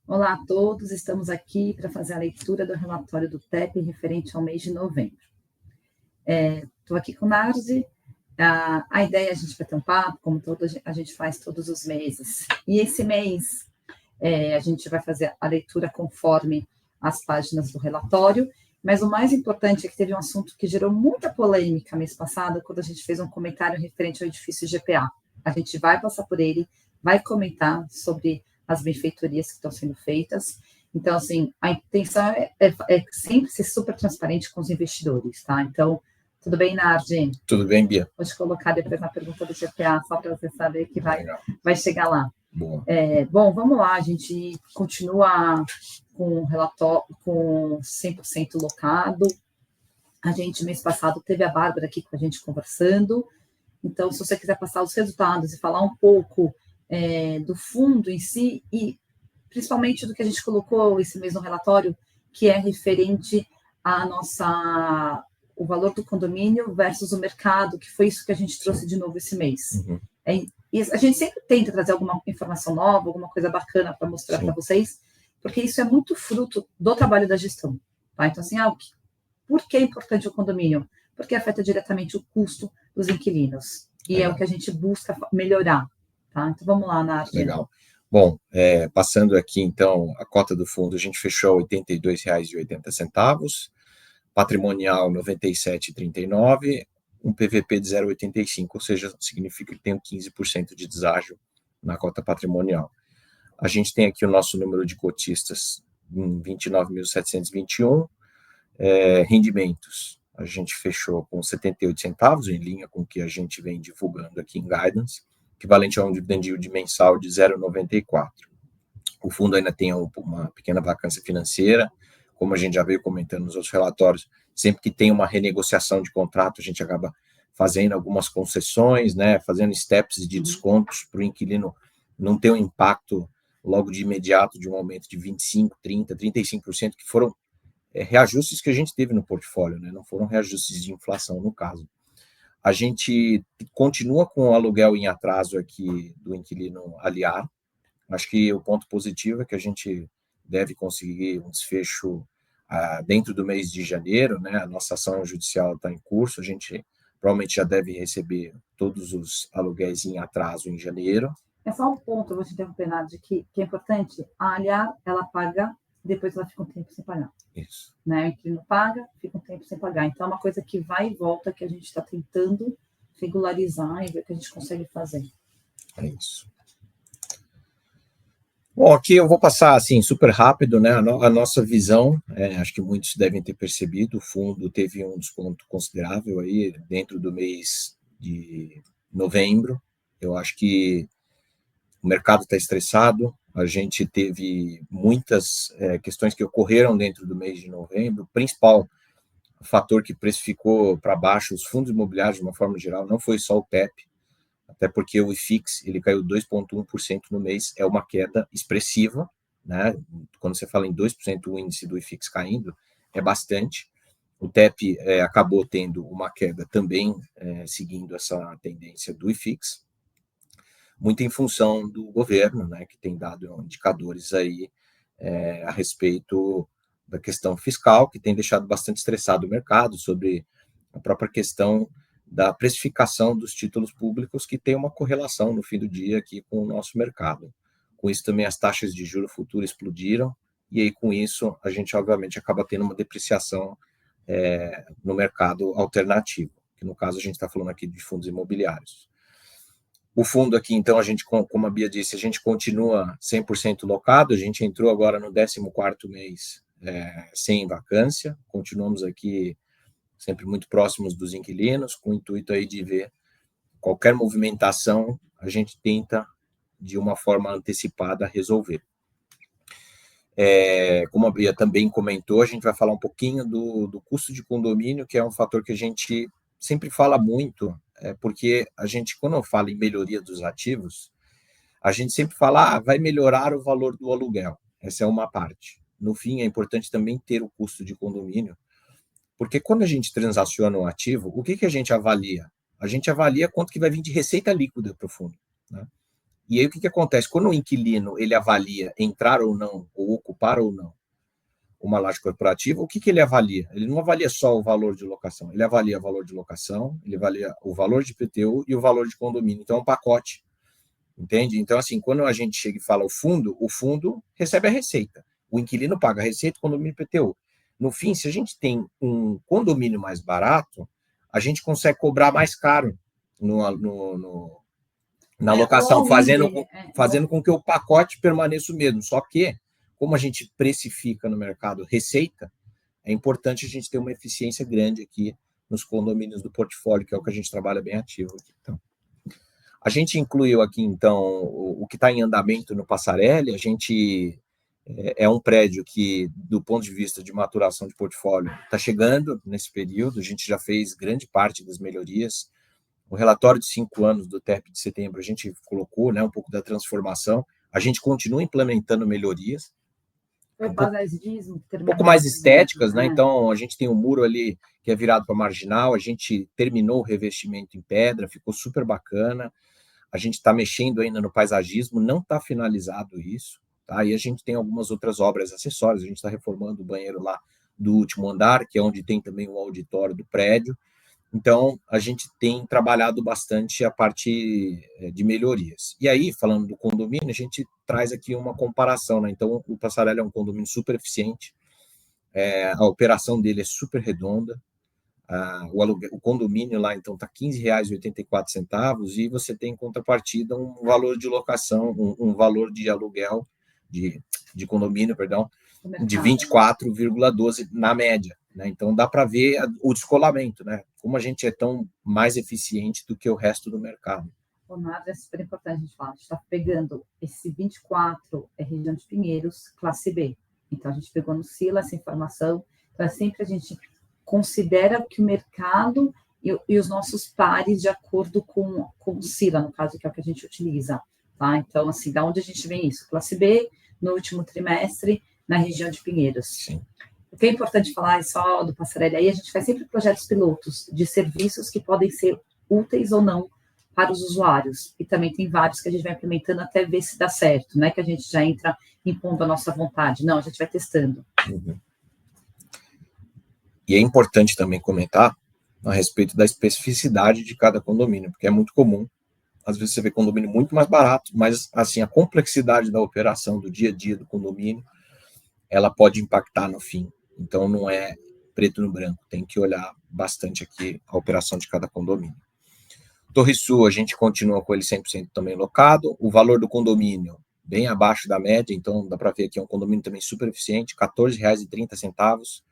Olá a todos, estamos aqui para fazer a leitura do relatório do TEP referente ao mês de novembro. Estou aqui com o Narzi. A ideia é a gente bater um papo, como a gente faz todos os meses. E esse mês a gente vai fazer a leitura conforme as páginas do relatório, mas o mais importante é que teve um assunto que gerou muita polêmica mês passado, quando a gente fez um comentário referente ao edifício GPA. A gente vai passar por ele, vai comentar sobre as benfeitorias que estão sendo feitas. Então, assim, a intenção é sempre ser super transparente com os investidores, tá? Então, tudo bem, Nardi? Tudo bem, Bia? Vou te colocar depois na pergunta do GPA, só para você saber que vai chegar lá. Boa. Bom, vamos lá, a gente continua com o relatório com 100% locado. A gente, mês passado, teve a Bárbara aqui com a gente conversando. Então, se você quiser passar os resultados e falar um pouco do fundo em si e principalmente do que a gente colocou esse mês no relatório, que é referente o valor do condomínio versus o mercado, que foi isso que a gente trouxe de novo esse mês. Uhum. E a gente sempre tenta trazer alguma informação nova, alguma coisa bacana para mostrar para vocês, porque isso é muito fruto do trabalho da gestão. Tá? Então, assim, por que é importante o condomínio? Porque afeta diretamente o custo dos inquilinos. E é o que a gente busca melhorar. Tá? Então, vamos lá, Nath. Legal. Bom, passando aqui, então, a cota do fundo, a gente fechou R$ 82,80, patrimonial R$ 97,39, um PVP de 0,85, ou seja, significa que tem 15% de deságio na cota patrimonial. A gente tem aqui o nosso número de cotistas em 29.721, rendimentos. A gente fechou com 78 centavos, em linha com o que a gente vem divulgando aqui em Guidance, equivalente a um dividend yield mensal de 0,94. O fundo ainda tem uma pequena vacância financeira, como a gente já veio comentando nos outros relatórios, sempre que tem uma renegociação de contrato, a gente acaba fazendo algumas concessões, né, fazendo steps de descontos para o inquilino não ter um impacto logo de imediato de um aumento de 25%, 30%, 35%, que foram reajustes que a gente teve no portfólio, né, não foram reajustes de inflação no caso. A gente continua com o aluguel em atraso aqui do inquilino Aliar. Acho que o ponto positivo é que a gente deve conseguir um desfecho dentro do mês de janeiro, né? A nossa ação judicial está em curso, a gente provavelmente já deve receber todos os aluguéis em atraso em janeiro. É só um ponto, eu vou te interromper, Nádia, que é importante. A Aliar, ela paga, depois ela fica um tempo sem pagar. Isso. Né? O inquilino paga, fica um tempo sem pagar. Então, é uma coisa que vai e volta, que a gente está tentando regularizar e ver o que a gente consegue fazer. É isso. Bom, aqui eu vou passar assim super rápido, né? A nossa visão, acho que muitos devem ter percebido, o fundo teve um desconto considerável aí dentro do mês de novembro. Eu acho que o mercado está estressado, a gente teve muitas questões que ocorreram dentro do mês de novembro. O principal fator que precificou para baixo os fundos imobiliários de uma forma geral não foi só o TEP, até porque o IFIX ele caiu 2,1% no mês, é uma queda expressiva, né? Quando você fala em 2% o índice do IFIX caindo, é bastante. O TEP acabou tendo uma queda também, seguindo essa tendência do IFIX, muito em função do governo, né, que tem dado indicadores aí a respeito da questão fiscal, que tem deixado bastante estressado o mercado sobre a própria questão da precificação dos títulos públicos, que tem uma correlação no fim do dia aqui com o nosso mercado. Com isso também as taxas de juros futuros explodiram, e aí com isso a gente obviamente acaba tendo uma depreciação no mercado alternativo, que no caso a gente está falando aqui de fundos imobiliários. O fundo aqui, então, a gente, como a Bia disse, a gente continua 100% locado, a gente entrou agora no 14º mês sem vacância, continuamos aqui sempre muito próximos dos inquilinos, com o intuito aí de ver qualquer movimentação, a gente tenta, de uma forma antecipada, resolver. Como a Bia também comentou, a gente vai falar um pouquinho do custo de condomínio, que é um fator que a gente sempre fala muito, porque a gente, quando fala em melhoria dos ativos, a gente sempre fala, vai melhorar o valor do aluguel. Essa é uma parte. No fim, é importante também ter o custo de condomínio, porque quando a gente transaciona um ativo, o que a gente avalia? A gente avalia quanto que vai vir de receita líquida para o fundo, né? E aí o que acontece? Quando o inquilino ele avalia entrar ou não, ou ocupar ou não uma laje corporativa, o que ele avalia? Ele não avalia só o valor de locação, ele avalia o valor de locação, ele avalia o valor de IPTU e o valor de condomínio. Então é um pacote, entende? Então, assim, quando a gente chega e fala o fundo recebe a receita. O inquilino paga a receita, o condomínio IPTU. No fim, se a gente tem um condomínio mais barato, a gente consegue cobrar mais caro na locação, fazendo com que o pacote permaneça o mesmo. Só que, como a gente precifica no mercado receita, é importante a gente ter uma eficiência grande aqui nos condomínios do portfólio, que é o que a gente trabalha bem ativo aqui. Então, a gente incluiu aqui, então, o que está em andamento no Passarelli. A gente é um prédio que, do ponto de vista de maturação de portfólio, está chegando nesse período. A gente já fez grande parte das melhorias. O relatório de 5 anos do TEP de setembro, a gente colocou, né, um pouco da transformação. A gente continua implementando melhorias. Um pouco mais estéticas, né? Então, a gente tem um muro ali que é virado para marginal, a gente terminou o revestimento em pedra, ficou super bacana. A gente está mexendo ainda no paisagismo, não está finalizado isso, tá? E a gente tem algumas outras obras acessórias, a gente está reformando o banheiro lá do último andar, que é onde tem também o auditório do prédio. Então, a gente tem trabalhado bastante a parte de melhorias. E aí, falando do condomínio, a gente traz aqui uma comparação, né? Então, o Passarelli é um condomínio super eficiente, a operação dele é super redonda, o condomínio lá, então, está R$ 15,84, e você tem em contrapartida um valor de locação, um valor de aluguel, de condomínio, perdão, de 24,12 na média. Né? Então, dá para ver o descolamento, né? Como a gente é tão mais eficiente do que o resto do mercado. O NAD é super importante a gente falar. A gente está pegando esse 24, região de Pinheiros, classe B. Então, a gente pegou no Sila essa informação. Então, sempre a gente considera que o mercado e os nossos pares de acordo com o Sila, no caso, que é o que a gente utiliza. Tá? Então, assim, da onde a gente vem isso? Classe B, no último trimestre, na região de Pinheiros. Sim. O que é importante falar é só do Passarelli. Aí a gente faz sempre projetos pilotos de serviços que podem ser úteis ou não para os usuários. E também tem vários que a gente vai implementando até ver se dá certo. Não é que a gente já entra impondo a nossa vontade. Não, a gente vai testando. Uhum. E é importante também comentar a respeito da especificidade de cada condomínio, porque é muito comum. Às vezes você vê condomínio muito mais barato, mas assim, a complexidade da operação, do dia a dia do condomínio, ela pode impactar no fim. Então, não é preto no branco, tem que olhar bastante aqui a operação de cada condomínio. Torre Sul, a gente continua com ele 100% também locado. O valor do condomínio, bem abaixo da média, então dá para ver que é um condomínio também super eficiente, R$ 14,30,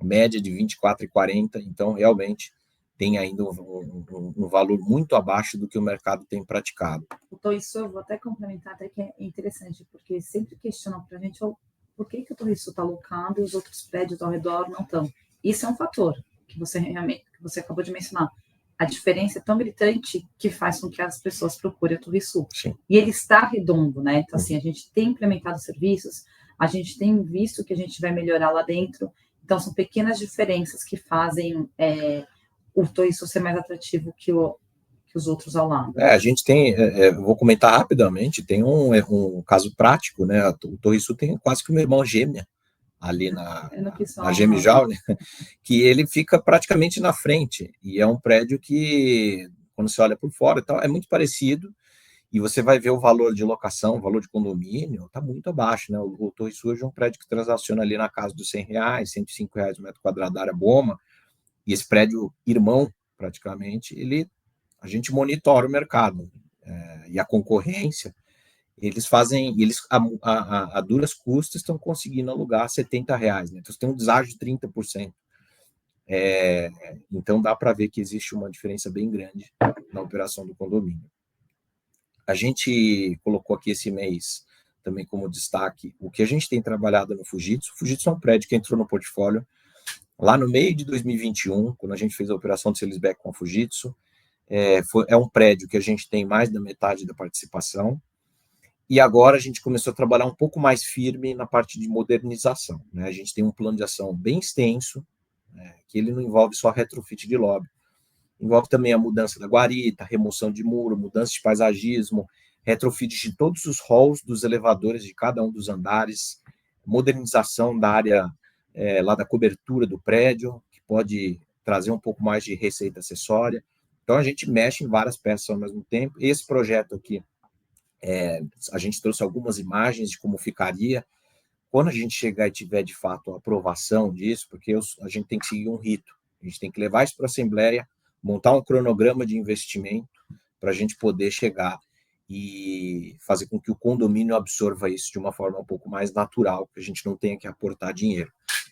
média de R$ 24,40. Então, realmente, tem ainda um valor muito abaixo do que o mercado tem praticado. O Torre Sul, eu vou até complementar, até que é interessante, porque sempre questionam para a gente por que o Torre Sul está locado e os outros prédios ao redor não estão. Isso é um fator que você acabou de mencionar. A diferença é tão gritante que faz com que as pessoas procurem o Torre Sul. Sim. E ele está redondo, né? Então, assim, a gente tem implementado serviços, a gente tem visto que a gente vai melhorar lá dentro. Então, são pequenas diferenças que fazem o Torre Sul ser mais atrativo que os outros ao lado. A gente tem, vou comentar rapidamente, tem um caso prático, né? O Torre Sul tem quase que uma irmã gêmea ali na Gemijal, né? Que ele fica praticamente na frente, e é um prédio que, quando você olha por fora, é muito parecido, e você vai ver o valor de locação, o valor de condomínio, está muito abaixo, né? O Torre Sul é um prédio que transaciona ali na casa dos R$ 100, R$ 105 o metro quadrado da área Boma, e esse prédio irmão, praticamente, a gente monitora o mercado e a concorrência. Eles a duras custas estão conseguindo alugar R$ 70, né? Então, você tem um deságio de 30%. Então, dá para ver que existe uma diferença bem grande na operação do condomínio. A gente colocou aqui esse mês também como destaque o que a gente tem trabalhado no Fujitsu. O Fujitsu é um prédio que entrou no portfólio lá no meio de 2021, quando a gente fez a operação de sale-leaseback com a Fujitsu. É um prédio que a gente tem mais da metade da participação, e agora a gente começou a trabalhar um pouco mais firme na parte de modernização. Né? A gente tem um plano de ação bem extenso, que ele não envolve só retrofit de lobby, envolve também a mudança da guarita, remoção de muro, mudança de paisagismo, retrofit de todos os halls dos elevadores de cada um dos andares, modernização da área lá da cobertura do prédio, que pode trazer um pouco mais de receita acessória. Então, a gente mexe em várias peças ao mesmo tempo. Esse projeto aqui, a gente trouxe algumas imagens de como ficaria. Quando a gente chegar e tiver, de fato, a aprovação disso, porque a gente tem que seguir um rito, a gente tem que levar isso para a Assembleia, montar um cronograma de investimento para a gente poder chegar e fazer com que o condomínio absorva isso de uma forma um pouco mais natural, que a gente não tenha que aportar dinheiro.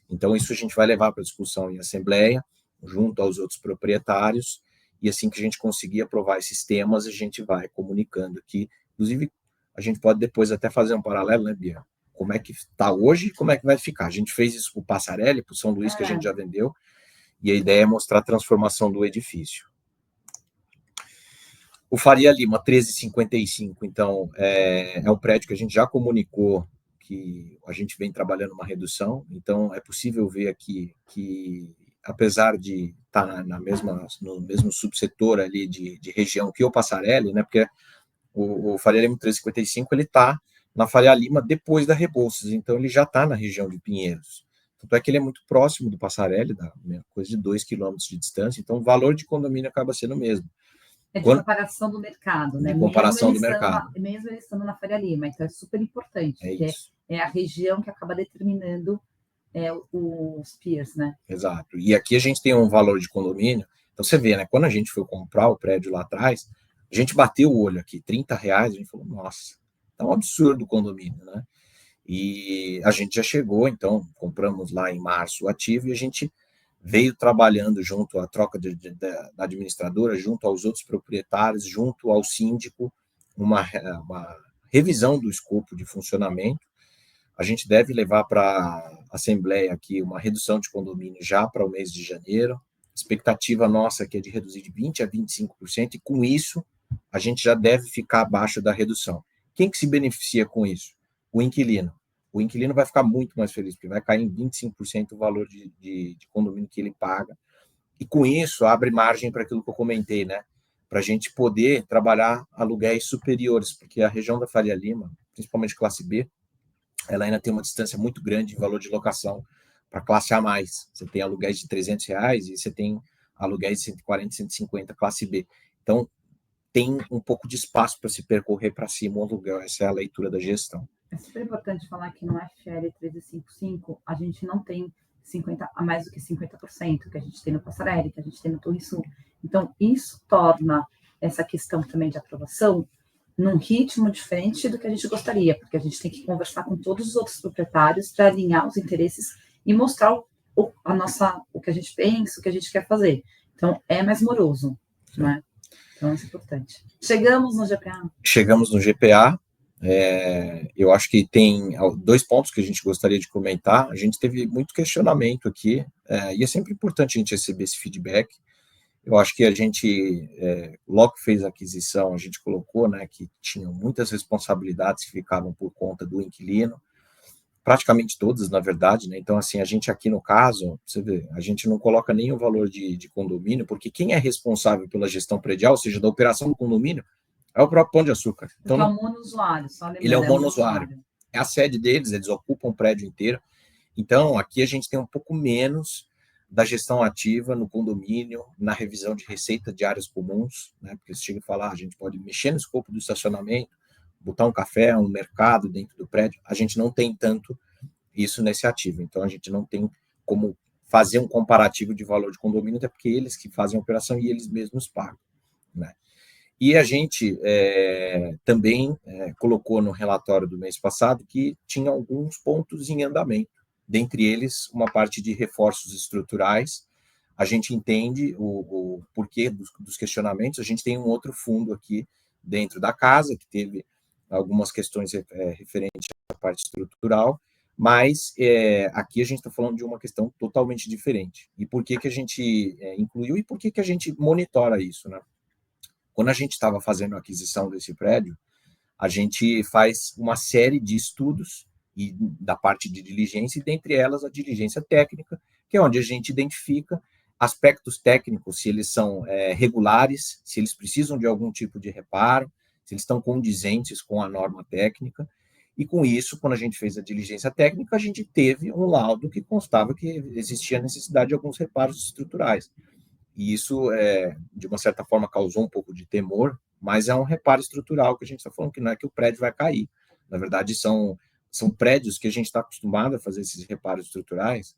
Então, isso a gente vai levar para discussão em Assembleia, junto aos outros proprietários, e assim que a gente conseguir aprovar esses temas, a gente vai comunicando aqui. Inclusive, a gente pode depois até fazer um paralelo, né, Bia? Como é que está hoje e como é que vai ficar. A gente fez isso para o Passarelli, para o São Luís, que a gente já vendeu, e a ideia é mostrar a transformação do edifício. O Faria Lima, 1355, então, é um prédio que a gente já comunicou que a gente vem trabalhando uma redução, então é possível ver aqui que, apesar de estar no mesmo subsetor ali de região que o Passarelli, né, porque o Faria Lima 1355, ele está na Faria Lima depois da Rebouças, então ele já está na região de Pinheiros. Tanto é que ele é muito próximo do Passarelli, coisa de 2 quilômetros de distância, então o valor de condomínio acaba sendo o mesmo. É de comparação do mercado, né? De comparação do mercado. Mesmo ele estando na Faria Lima, então é super importante, porque isso. É a região que acaba determinando os peers, né? Exato. E aqui a gente tem um valor de condomínio, então você vê, né? Quando a gente foi comprar o prédio lá atrás, a gente bateu o olho aqui, R$30, a gente falou, nossa, tá um absurdo o condomínio, né? E a gente já chegou, então, compramos lá em março o ativo e a gente veio trabalhando junto à troca da administradora, junto aos outros proprietários, junto ao síndico, uma revisão do escopo de funcionamento. A gente deve levar para a Assembleia aqui uma redução de condomínio já para o mês de janeiro. Expectativa nossa aqui é de reduzir de 20% a 25%, e com isso a gente já deve ficar abaixo da redução. Quem que se beneficia com isso? O inquilino. O inquilino vai ficar muito mais feliz, porque vai cair em 25% o valor de condomínio que ele paga. E com isso, abre margem para aquilo que eu comentei, né? Para a gente poder trabalhar aluguéis superiores, porque a região da Faria Lima, principalmente classe B, ela ainda tem uma distância muito grande em valor de locação para classe A+. Você tem aluguéis de R$300 e você tem aluguéis de 140, 150, classe B. Então, tem um pouco de espaço para se percorrer para cima o aluguel. Essa é a leitura da gestão. É super importante falar que no FL 1355 a gente não tem mais do que 50%, que a gente tem no Passarelli, que a gente tem no Torre Sul. Então, isso torna essa questão também de aprovação num ritmo diferente do que a gente gostaria, porque a gente tem que conversar com todos os outros proprietários para alinhar os interesses e mostrar o que a gente pensa, o que a gente quer fazer. Então, é mais moroso, né? Então, isso é importante. Chegamos no GPA? Chegamos no GPA. Eu acho que tem 2 pontos que a gente gostaria de comentar. A gente teve muito questionamento aqui, e é sempre importante a gente receber esse feedback. Eu acho que a gente, logo que fez a aquisição, a gente colocou, né, que tinham muitas responsabilidades que ficavam por conta do inquilino, praticamente todas, na verdade, né? Então, assim, a gente aqui no caso, você vê, a gente não coloca nem o valor de condomínio, porque quem é responsável pela gestão predial, ou seja, da operação do condomínio, é o próprio Pão de Açúcar. Então, é um monousuário, só lembrando. Ele é um monousuário. É a sede deles, eles ocupam o prédio inteiro. Então, aqui a gente tem um pouco menos da gestão ativa no condomínio, na revisão de receita de áreas comuns, né? Porque você chega a falar, a gente pode mexer no escopo do estacionamento, botar um café, um mercado dentro do prédio. A gente não tem tanto isso nesse ativo. Então, a gente não tem como fazer um comparativo de valor de condomínio, até porque eles que fazem a operação e eles mesmos pagam, né? E a gente também colocou no relatório do mês passado que tinha alguns pontos em andamento, dentre eles uma parte de reforços estruturais. A gente entende o porquê dos questionamentos. A gente tem um outro fundo aqui dentro da casa, que teve algumas questões referentes à parte estrutural, mas aqui a gente está falando de uma questão totalmente diferente. E por que a gente incluiu e por que a gente monitora isso, né? Quando a gente estava fazendo a aquisição desse prédio, a gente faz uma série de estudos e da parte de diligência, e dentre elas a diligência técnica, que é onde a gente identifica aspectos técnicos, se eles são regulares, se eles precisam de algum tipo de reparo, se eles estão condizentes com a norma técnica, e com isso, quando a gente fez a diligência técnica, a gente teve um laudo que constava que existia necessidade de alguns reparos estruturais. E isso, de uma certa forma, causou um pouco de temor, mas é um reparo estrutural que a gente está falando, que não é que o prédio vai cair. Na verdade, são prédios que a gente está acostumado a fazer esses reparos estruturais,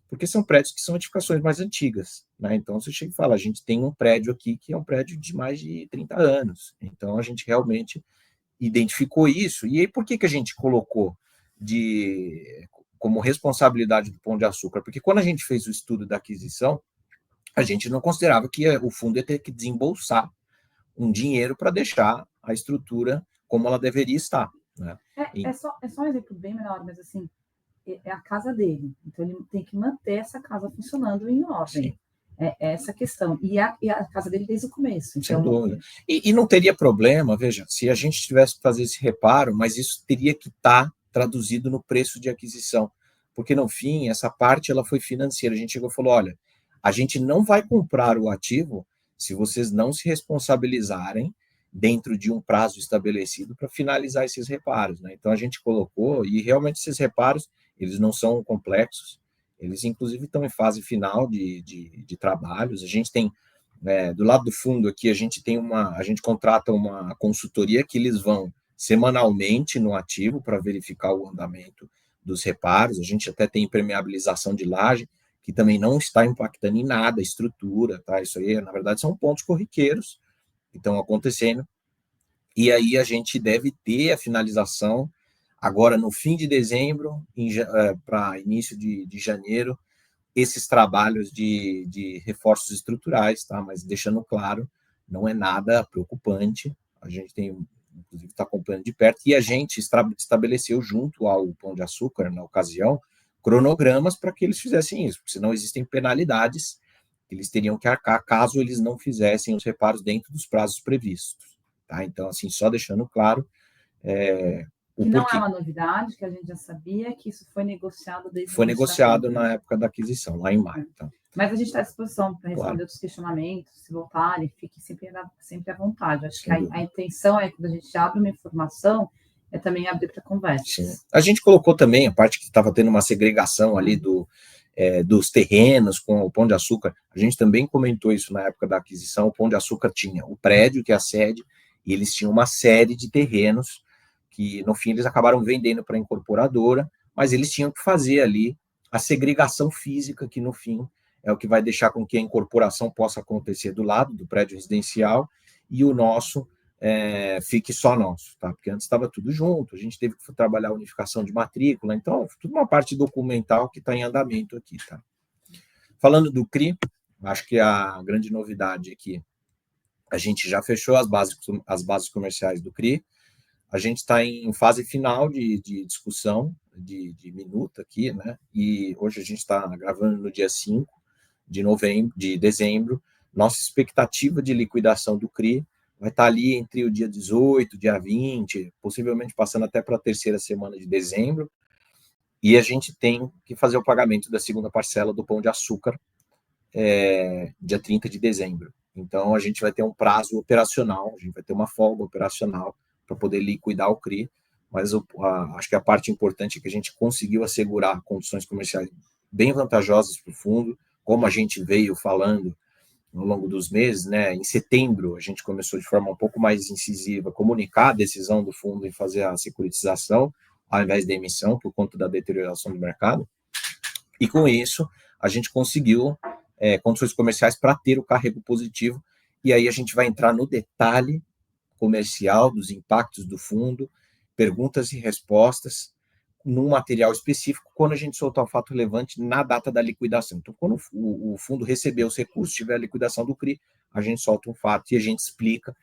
porque são prédios que são edificações mais antigas, né? Então, você chega e fala, a gente tem um prédio aqui que é um prédio de mais de 30 anos. Então, a gente realmente identificou isso. E aí, por que a gente colocou como responsabilidade do Pão de Açúcar? Porque quando a gente fez o estudo da aquisição, a gente não considerava que o fundo ia ter que desembolsar um dinheiro para deixar a estrutura como ela deveria estar, né? É só um exemplo bem menor, mas assim, é a casa dele. Então, ele tem que manter essa casa funcionando em ordem. Sim. É essa questão. E a casa dele desde o começo. Então, sem dúvida. E não teria problema, veja, se a gente tivesse que fazer esse reparo, mas isso teria que estar traduzido no preço de aquisição. Porque, no fim, essa parte ela foi financeira. A gente chegou e falou, olha, a gente não vai comprar o ativo se vocês não se responsabilizarem dentro de um prazo estabelecido para finalizar esses reparos, né? Então, a gente colocou, e realmente esses reparos, eles não são complexos, eles, inclusive, estão em fase final de trabalhos. A gente tem, do lado do fundo aqui, a gente contrata uma consultoria que eles vão semanalmente no ativo para verificar o andamento dos reparos. A gente até tem impermeabilização de laje, que também não está impactando em nada a estrutura, tá? Isso aí, na verdade, são pontos corriqueiros que estão acontecendo. E aí a gente deve ter a finalização agora no fim de dezembro, para início de janeiro, esses trabalhos de reforços estruturais, tá? Mas deixando claro, não é nada preocupante. A gente tem, inclusive, está acompanhando de perto, e a gente estabeleceu junto ao Pão de Açúcar, na ocasião, cronogramas para que eles fizessem isso, porque senão existem penalidades que eles teriam que arcar caso eles não fizessem os reparos dentro dos prazos previstos. Tá? Então, assim, só deixando claro o que não porquê. É uma novidade, que a gente já sabia, que isso foi negociado desde Foi negociado na época da aquisição, lá em maio. Tá? Mas a gente está à disposição para responder outros questionamentos, se voltarem, fique sempre à vontade. Acho que a intenção é, quando a gente abre uma informação, é também abrir para conversa. Sim. A gente colocou também a parte que estava tendo uma segregação ali dos terrenos com o Pão de Açúcar. A gente também comentou isso na época da aquisição. O Pão de Açúcar tinha o prédio, que é a sede, e eles tinham uma série de terrenos que, no fim, eles acabaram vendendo para a incorporadora, mas eles tinham que fazer ali a segregação física, que, no fim, é o que vai deixar com que a incorporação possa acontecer do lado do prédio residencial e o nosso fique só nosso, tá? Porque antes estava tudo junto, a gente teve que trabalhar a unificação de matrícula, então, tudo uma parte documental que está em andamento aqui, tá? Falando do CRI, acho que a grande novidade aqui, a gente já fechou as bases comerciais do CRI, a gente está em fase final de discussão, de minuta aqui, né? E hoje a gente está gravando no dia 5 de dezembro. Nossa expectativa de liquidação do CRI vai estar ali entre o dia 18, dia 20, possivelmente passando até para a terceira semana de dezembro. E a gente tem que fazer o pagamento da segunda parcela do Pão de Açúcar, dia 30 de dezembro. Então, a gente vai ter um prazo operacional, a gente vai ter uma folga operacional para poder liquidar o CRI, mas acho que a parte importante é que a gente conseguiu assegurar condições comerciais bem vantajosas para o fundo, como a gente veio falando ao longo dos meses, né? Em setembro, a gente começou de forma um pouco mais incisiva comunicar a decisão do fundo em fazer a securitização, ao invés da emissão, por conta da deterioração do mercado, e com isso, a gente conseguiu condições comerciais para ter o carrego positivo, e aí a gente vai entrar no detalhe comercial dos impactos do fundo, perguntas e respostas, num material específico, quando a gente soltar o fato relevante na data da liquidação. Então, quando o fundo receber os recursos, tiver a liquidação do CRI, a gente solta um fato e a gente explica,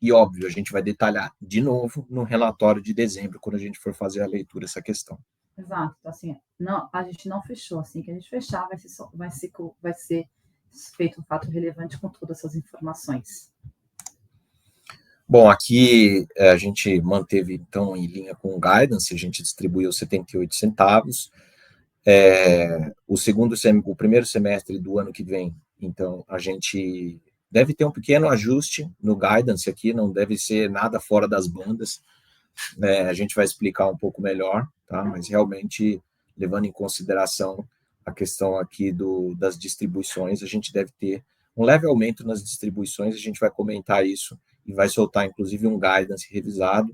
e óbvio, a gente vai detalhar de novo no relatório de dezembro, quando a gente for fazer a leitura dessa questão. Exato, assim, não, a gente não fechou, assim que a gente fechar, vai ser feito um fato relevante com todas essas informações. Bom, aqui a gente manteve, então, em linha com o guidance, a gente distribuiu 78 centavos. O primeiro semestre do ano que vem, então, a gente deve ter um pequeno ajuste no guidance aqui, não deve ser nada fora das bandas, a gente vai explicar um pouco melhor, tá? Mas realmente, levando em consideração a questão aqui das distribuições, a gente deve ter um leve aumento nas distribuições, a gente vai comentar isso e vai soltar, inclusive, um guidance revisado,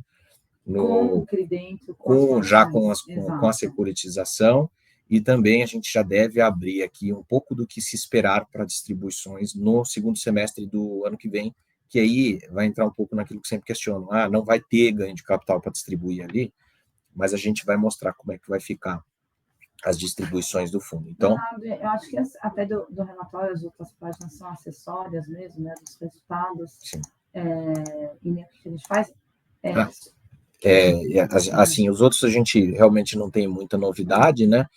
com o CRI dentro, com a securitização, e também a gente já deve abrir aqui um pouco do que se esperar para distribuições no segundo semestre do ano que vem, que aí vai entrar um pouco naquilo que sempre questionam, não vai ter ganho de capital para distribuir ali, mas a gente vai mostrar como é que vai ficar as distribuições do fundo. Então, eu acho que até do relatório, as outras páginas são acessórias mesmo, né, dos resultados, e o que a gente faz assim, os outros a gente realmente não tem muita novidade, né?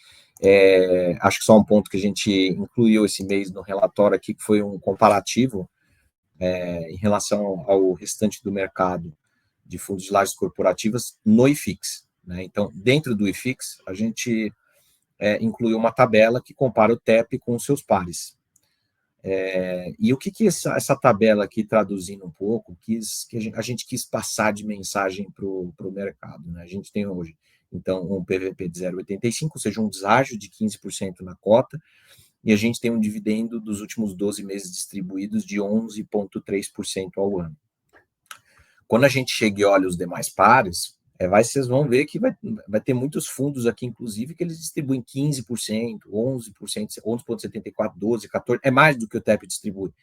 Acho que só um ponto que a gente incluiu esse mês no relatório aqui, que foi um comparativo em relação ao restante do mercado de fundos de lajes corporativas no IFIX, né? Então, dentro do IFIX, a gente incluiu uma tabela que compara o TEP com os seus pares. E o que essa tabela aqui, traduzindo um pouco, que a gente quis passar de mensagem para o mercado, né? A gente tem hoje, então, um PVP de 0,85, ou seja, um deságio de 15% na cota, e a gente tem um dividendo dos últimos 12 meses distribuídos de 11,3% ao ano. Quando a gente chega e olha os demais pares, vocês vão ver que vai ter muitos fundos aqui, inclusive, que eles distribuem 15%, 11%, 11,74%, 12%, 14%, é mais do que o TEP distribui.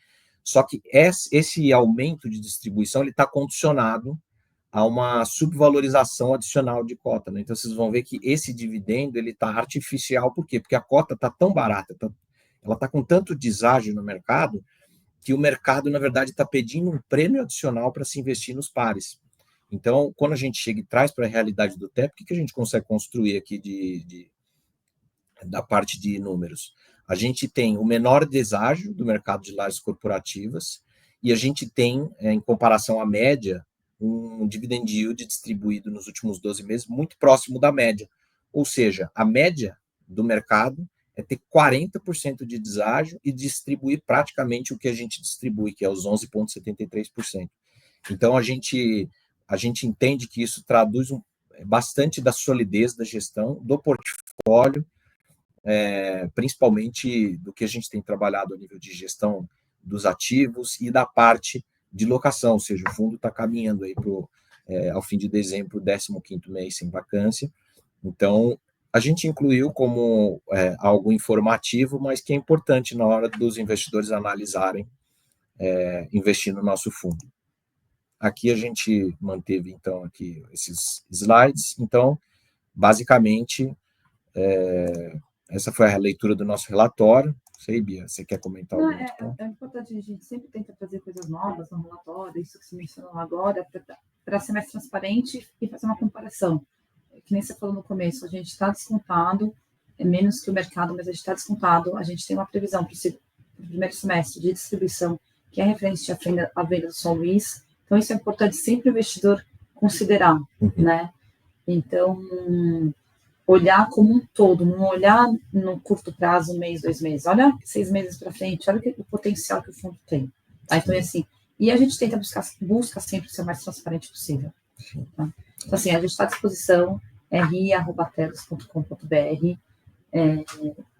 Só que esse aumento de distribuição está condicionado a uma subvalorização adicional de cota, né? Então, vocês vão ver que esse dividendo está artificial, por quê? Porque a cota está tão barata, ela está com tanto deságio no mercado, que o mercado, na verdade, está pedindo um prêmio adicional para se investir nos pares. Então, quando a gente chega e traz para a realidade do TEP, o que a gente consegue construir aqui da parte de números? A gente tem o menor deságio do mercado de lajes corporativas e a gente tem, em comparação à média, um dividend yield distribuído nos últimos 12 meses muito próximo da média. Ou seja, a média do mercado é ter 40% de deságio e distribuir praticamente o que a gente distribui, que é os 11,73%. Então, a gente entende que isso traduz bastante da solidez da gestão, do portfólio, principalmente do que a gente tem trabalhado a nível de gestão dos ativos e da parte de locação, ou seja, o fundo está caminhando aí ao fim de dezembro, 15º mês sem vacância. Então, a gente incluiu como algo informativo, mas que é importante na hora dos investidores analisarem investir no nosso fundo. Aqui a gente manteve, então, aqui esses slides. Então, basicamente, essa foi a leitura do nosso relatório. Não sei, Bia, você quer comentar algum outro ponto? É importante, a gente sempre tenta fazer coisas novas no relatório, isso que você mencionou agora, para ser mais transparente e fazer uma comparação. Que nem você falou no começo, a gente está descontado, é menos que o mercado, mas a gente está descontado, a gente tem uma previsão para o primeiro semestre de distribuição, que é referente à venda do São Luís. Então, isso é importante sempre o investidor considerar, né? Então, olhar como um todo, não olhar no curto prazo, 1 mês, 2 meses, olha 6 meses para frente, olha o potencial que o fundo tem. Tá? Então, assim, e a gente tenta busca sempre ser o mais transparente possível. Tá? Então, assim, a gente está à disposição, ri@telos.com.br,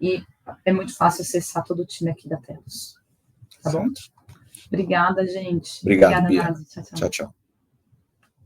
e é muito fácil acessar todo o time aqui da Telos. Tá bom? Obrigada, gente. Obrigada, Bia. Nazi. Tchau, tchau. Tchau, tchau.